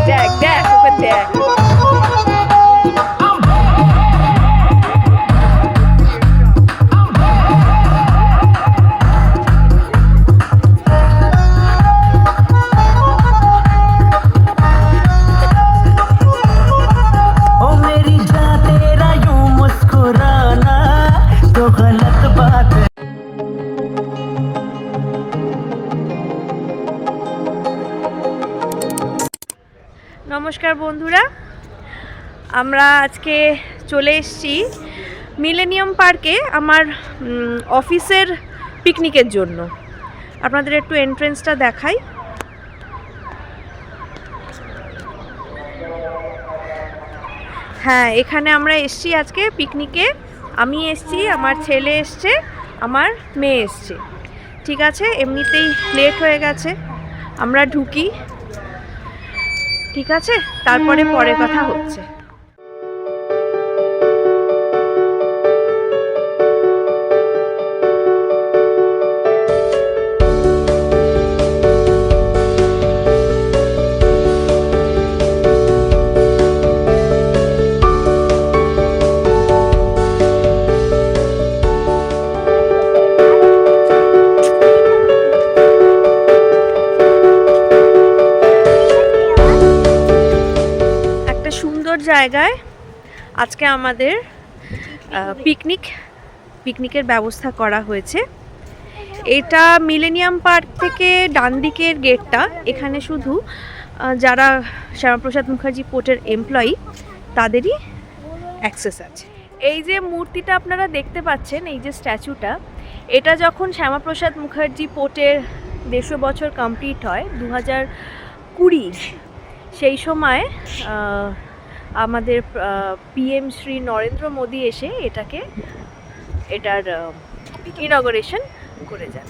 দেখ দেখ ওকে দেখ। নমস্কার বন্ধুরা, আমরা আজকে চলে এসেছি মিলেনিয়াম পার্কে আমার অফিসের পিকনিকের জন্য। আপনাদের একটু এন্ট্রেন্সটা দেখাই। হ্যাঁ, এখানে আমরা এসেছি আজকে পিকনিকে। আমি এসেছি, আমার ছেলে এসছে, আমার মেয়ে এসছে। ঠিক আছে, এমনিতেই লেট হয়ে গেছে, আমরা ঢুকি। ঠিক আছে, তারপরে পরে কথা হচ্ছে। জায়গায় আজকে আমাদের পিকনিকের ব্যবস্থা করা হয়েছে। এটা মিলেনিয়াম পার্ক থেকে ডান দিকের গেটটা। এখানে শুধু যারা শ্যামাপ্রসাদ মুখার্জি পোর্টের এমপ্লয়ি তাদেরই অ্যাক্সেস আছে। এই যে মূর্তিটা আপনারা দেখতে পাচ্ছেন, এই যে স্ট্যাচুটা, এটা যখন শ্যামাপ্রসাদ মুখার্জি পোর্টের 150 বছর কমপ্লিট হয় 2020, সেই সময় আমাদের পিএম শ্রী নরেন্দ্র মোদী এসে এটার ইনগরেশন করে যান।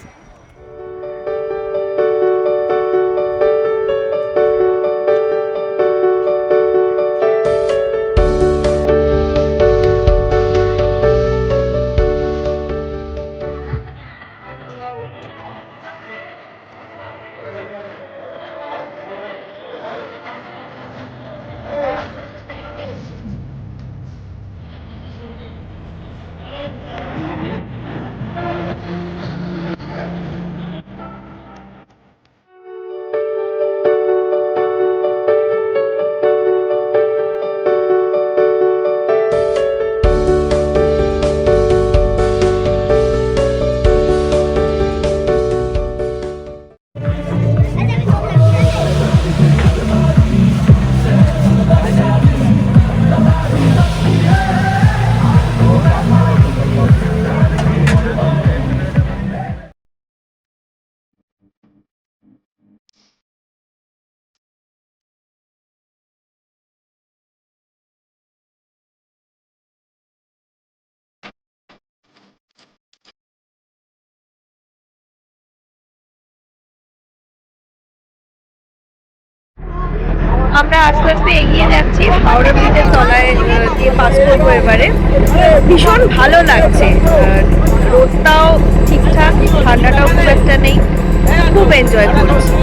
আমরা আস্তে আস্তে এগিয়ে যাচ্ছি, হাওড়া ব্রিজের তলায় দিয়ে পাস করবো এবারে। ভীষণ ভালো লাগছে, রোদটাও ঠিকঠাক, ঠান্ডাটাও খুব একটা নেই, খুব এনজয় করছি।